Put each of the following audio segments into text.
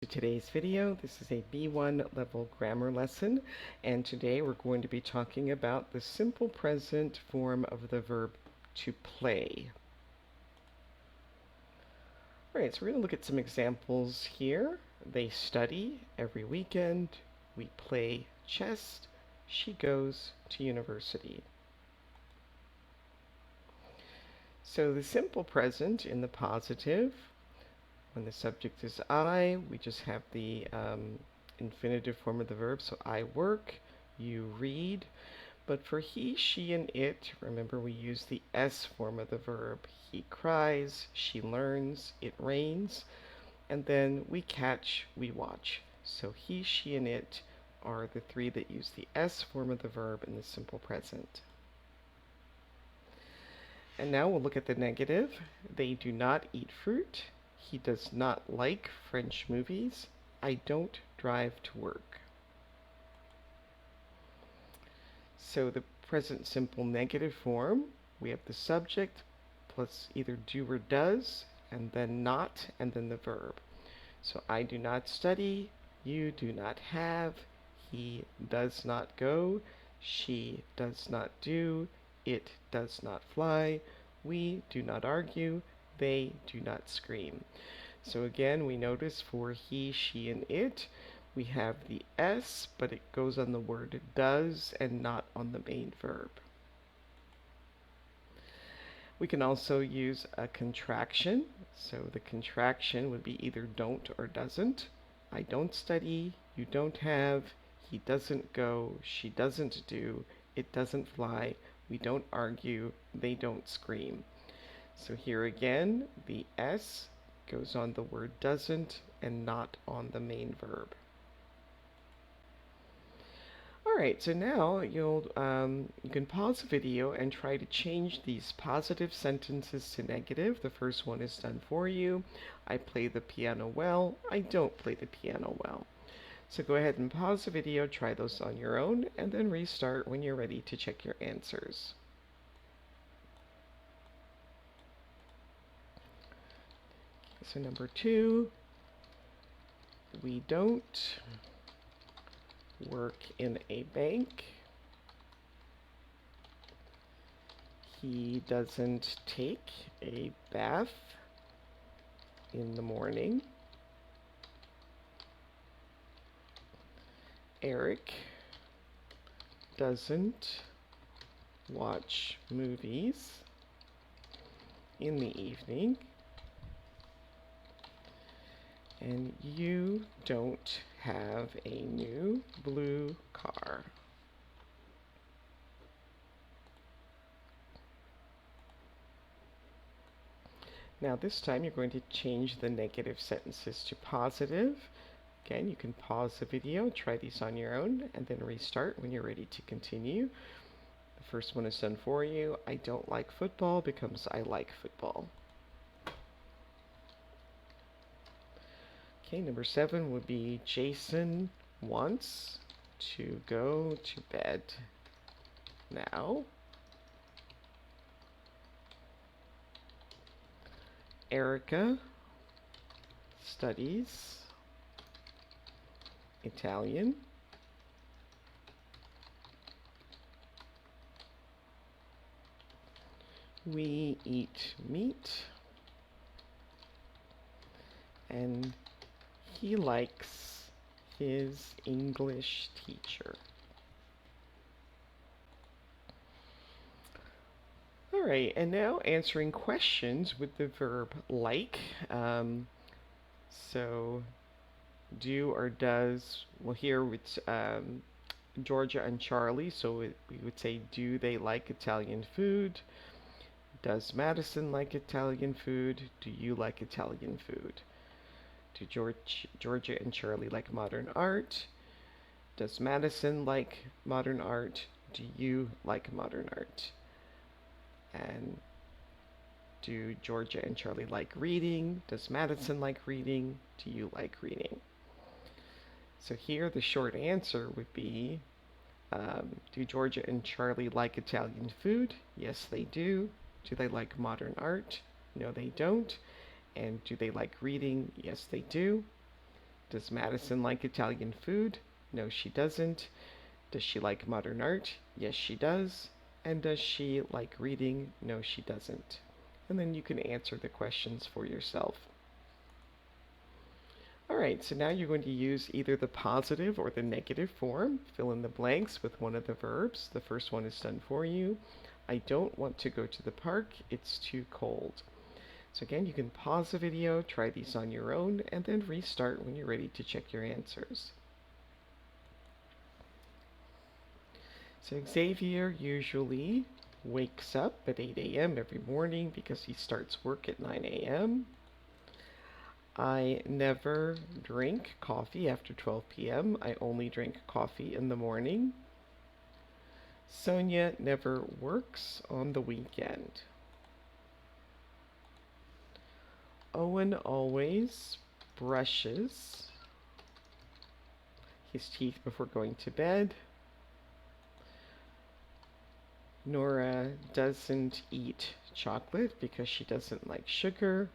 today's video. This is a B1 level grammar lesson, and today we're going to be talking about the simple present form of the verb to play. Alright, so we're going to look at some examples here. They study every weekend. We play chess. She goes to university. So the simple present in the positive, when the subject is I, we just have the infinitive form of the verb. So I work, you read. But for he, she, and it, remember we use the S form of the verb. He cries, she learns, it rains. And then we catch, we watch. So he, she, and it are the three that use the S form of the verb in the simple present. And now we'll look at the negative. They do not eat fruit. He does not like French movies. I don't drive to work. So the present simple negative form, we have the subject plus either do or does, and then not, and then the verb. So I do not study, you do not have, he does not go, she does not do, it does not fly, we do not argue, they do not scream. So again, we notice for he, she, and it, we have the S, but it goes on the word does and not on the main verb. We can also use a contraction. So the contraction would be either don't or doesn't. I don't study, you don't have, he doesn't go, she doesn't do, it doesn't fly, we don't argue, they don't scream. So here again, the S goes on the word doesn't and not on the main verb. Alright, so now you can pause the video and try to change these positive sentences to negative. The first one is done for you. I play the piano well. I don't play the piano well. So go ahead and pause the video, try those on your own, and then restart when you're ready to check your answers. So number 2, we don't work in a bank. He doesn't take a bath in the morning. Eric doesn't watch movies in the evening. And you don't have a new blue car. Now this time you're going to change the negative sentences to positive. Again, you can pause the video, try these on your own, and then restart when you're ready to continue. The first one is done for you. I don't like football becomes I like football. Okay, number 7 would be Jason wants to go to bed now. Erica studies Italian. We eat meat. And he likes his English teacher. All right, and now answering questions with the verb like. So do or does, well here it's Georgia and Charlie, so we would say do they like Italian food? Does Madison like Italian food? Do you like Italian food? Do Georgia and Charlie like modern art? Does Madison like modern art? Do you like modern art? And do Georgia and Charlie like reading? Does Madison like reading? Do you like reading? So here the short answer would be, do Georgia and Charlie like Italian food? Yes, they do. Do they like modern art? No, they don't. And do they like reading? Yes, they do. Does Madison like Italian food? No, she doesn't. Does she like modern art? Yes, she does. And does she like reading? No, she doesn't. And then you can answer the questions for yourself. Alright, so now you're going to use either the positive or the negative form. Fill in the blanks with one of the verbs. The first one is done for you. I don't want to go to the park. It's too cold. So again, you can pause the video, try these on your own, and then restart when you're ready to check your answers. So Xavier usually wakes up at 8 a.m. every morning because he starts work at 9 a.m. I never drink coffee after 12 p.m. I only drink coffee in the morning. Sonia never works on the weekend. Owen always brushes his teeth before going to bed. Nora doesn't eat chocolate because she doesn't like sugar.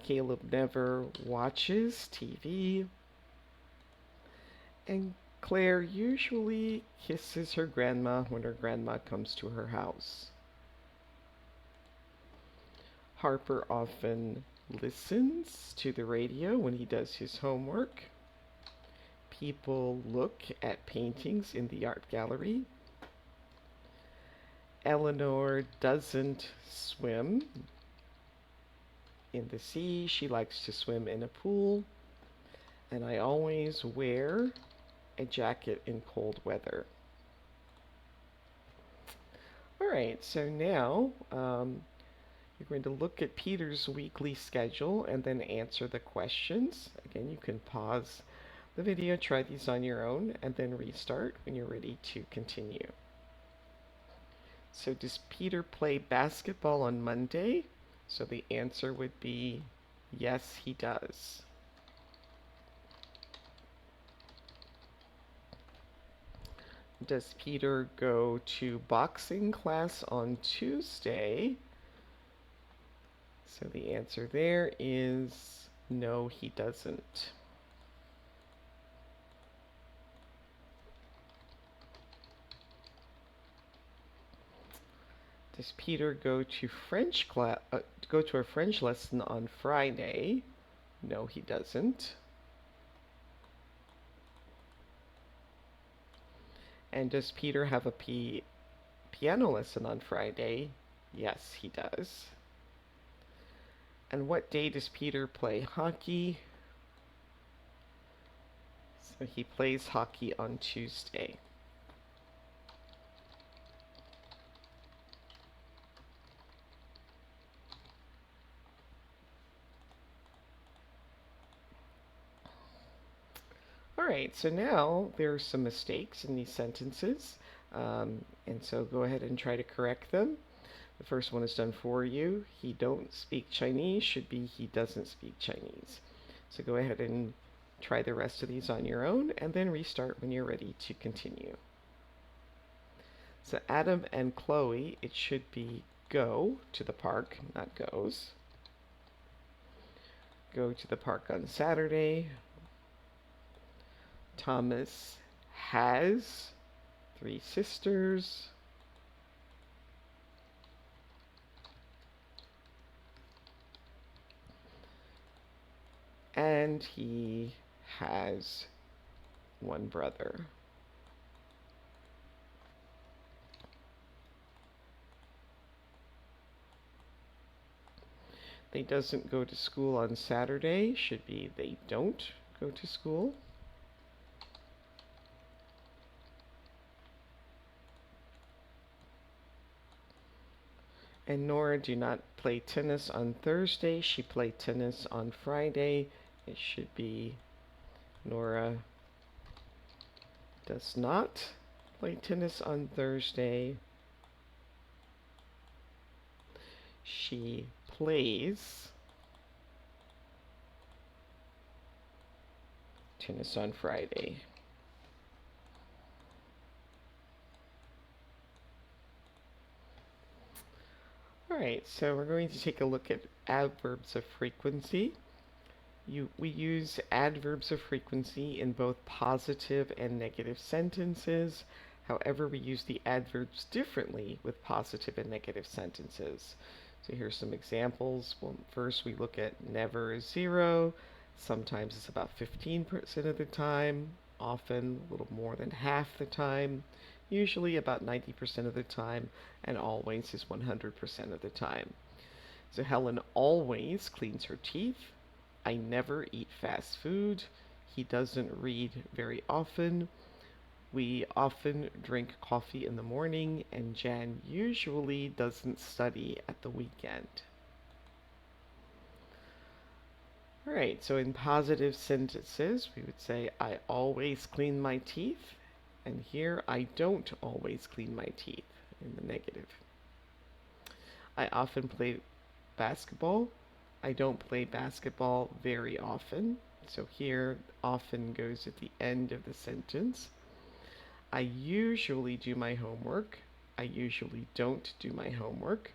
Caleb never watches TV. And Claire usually kisses her grandma when her grandma comes to her house. Harper often listens to the radio when he does his homework. People look at paintings in the art gallery. Eleanor doesn't swim in the sea. She likes to swim in a pool. And I always wear a jacket in cold weather. All right, so now you're going to look at Peter's weekly schedule and then answer the questions. Again, you can pause the video, try these on your own, and then restart when you're ready to continue. So does Peter play basketball on Monday? So the answer would be yes, he does. Does Peter go to boxing class on Tuesday? So the answer there is no, he doesn't. Does Peter go to go to a French lesson on Friday? No, he doesn't. And does Peter have a piano lesson on Friday? Yes, he does. And what day does Peter play hockey? So he plays hockey on Tuesday. Alright, so now there are some mistakes in these sentences, and so go ahead and try to correct them. The first one is done for you. He don't speak Chinese should be he doesn't speak Chinese. So go ahead and try the rest of these on your own, and then restart when you're ready to continue. So Adam and Chloe, it should be go to the park, not goes. Go to the park on Saturday. Thomas has 3 sisters. And he has 1 brother. They doesn't go to school on Saturday should be they don't go to school. And Nora do not play tennis on Thursday. She played tennis on Friday. It should be Nora does not play tennis on Thursday. She plays tennis on Friday. Alright, so we're going to take a look at adverbs of frequency. We use adverbs of frequency in both positive and negative sentences. However, we use the adverbs differently with positive and negative sentences. So here's some examples. Well, first we look at never is 0. Sometimes it's about 15% of the time, often a little more than half the time, usually about 90% of the time, and always is 100% of the time. So Helen always cleans her teeth. I never eat fast food. He doesn't read very often. We often drink coffee in the morning, and Jan usually doesn't study at the weekend. All right, so in positive sentences, we would say, I always clean my teeth. And here, I don't always clean my teeth in the negative. I often play basketball. I don't play basketball very often. So here, often goes at the end of the sentence. I usually do my homework. I usually don't do my homework.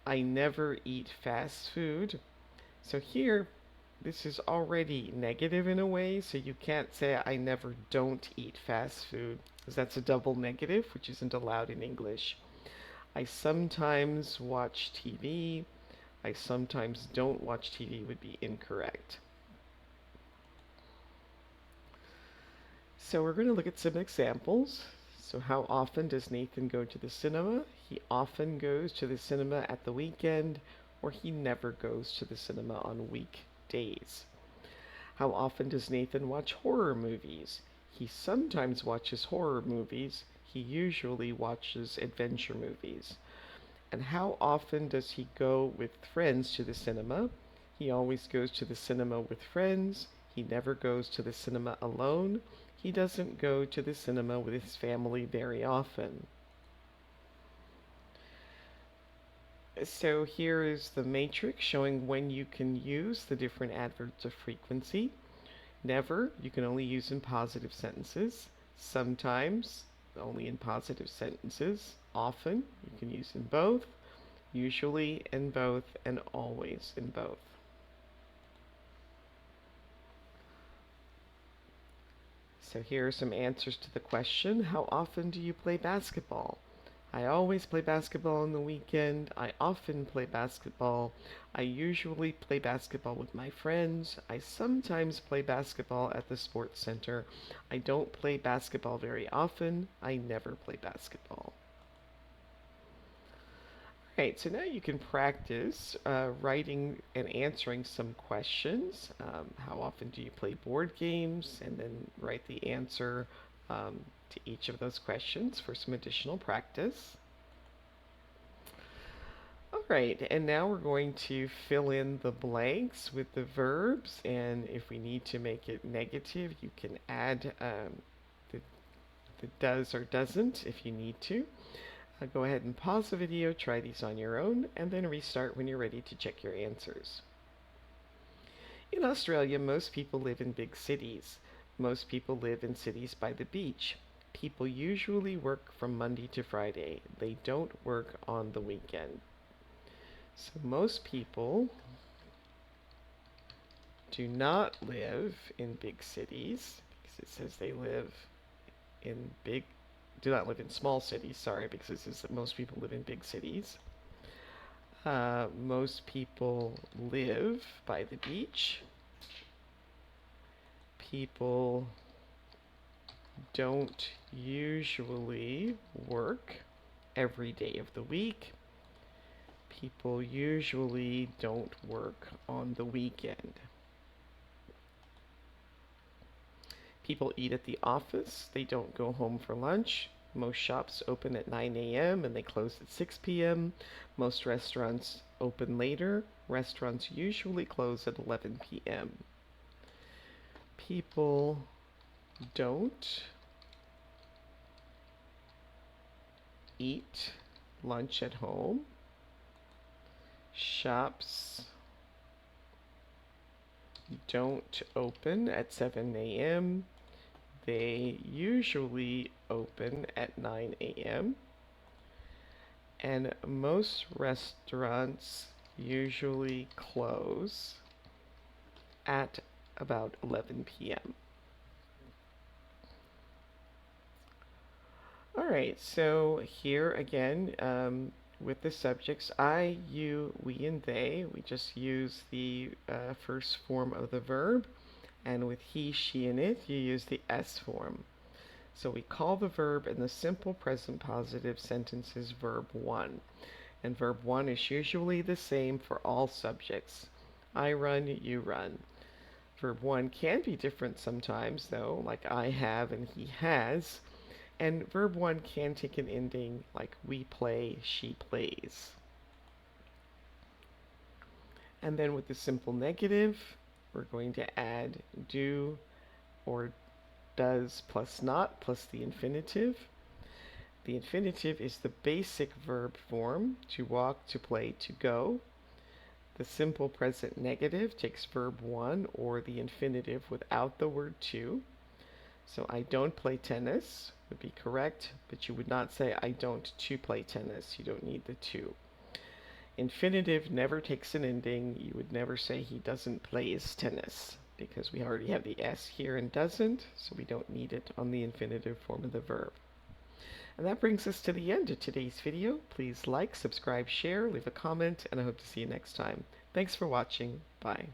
I never eat fast food. So here, this is already negative in a way, so you can't say I never don't eat fast food, because that's a double negative, which isn't allowed in English. I sometimes watch TV. I sometimes don't watch TV would be incorrect. So we're going to look at some examples. So how often does Nathan go to the cinema? He often goes to the cinema at the weekend, or he never goes to the cinema on weekdays. How often does Nathan watch horror movies? He sometimes watches horror movies. He usually watches adventure movies. And how often does he go with friends to the cinema? He always goes to the cinema with friends. He never goes to the cinema alone. He doesn't go to the cinema with his family very often. So here is the matrix showing when you can use the different adverbs of frequency. Never, you can only use in positive sentences. Sometimes, only in positive sentences. Often, you can use in both. Usually in both, and always in both. So here are some answers to the question, how often do you play basketball? I always play basketball on the weekend. I often play basketball. I usually play basketball with my friends. I sometimes play basketball at the sports center. I don't play basketball very often. I never play basketball. Alright, so now you can practice writing and answering some questions. How often do you play board games? And then write the answer to each of those questions for some additional practice. Alright, and now we're going to fill in the blanks with the verbs, and if we need to make it negative, you can add the does or doesn't if you need to. Go ahead and pause the video, try these on your own, and then restart when you're ready to check your answers. In Australia, most people live in big cities. Most people live in cities by the beach. People usually work from Monday to Friday. They don't work on the weekend. So most people do not live in big cities, because it says they live in do not live in small cities, sorry, because it says that most people live in big cities. Most people live by the beach. People don't usually work every day of the week. People usually don't work on the weekend. People eat at the office. They don't go home for lunch. Most shops open at 9 a.m. and they close at 6 p.m. Most restaurants open later. Restaurants usually close at 11 p.m. People don't eat lunch at home. Shops don't open at 7 a.m. They usually open at 9 a.m. And most restaurants usually close at about 11 p.m. All right, so here again, with the subjects I, you, we, and they, we just use the first form of the verb, and with he, she, and it, you use the S form. So we call the verb in the simple present positive sentences verb 1. And verb 1 is usually the same for all subjects. I run, you run. Verb 1 can be different sometimes, though, like I have and he has. And verb 1 can take an ending like we play, she plays. And then with the simple negative, we're going to add do or does plus not plus the infinitive. The infinitive is the basic verb form, to walk, to play, to go. The simple present negative takes verb 1 or the infinitive without the word to. So I don't play tennis would be correct, but you would not say I don't to play tennis. You don't need the to. Infinitive never takes an ending. You would never say he doesn't plays tennis because we already have the S here and doesn't, so we don't need it on the infinitive form of the verb. And that brings us to the end of today's video. Please like, subscribe, share, leave a comment, and I hope to see you next time. Thanks for watching. Bye.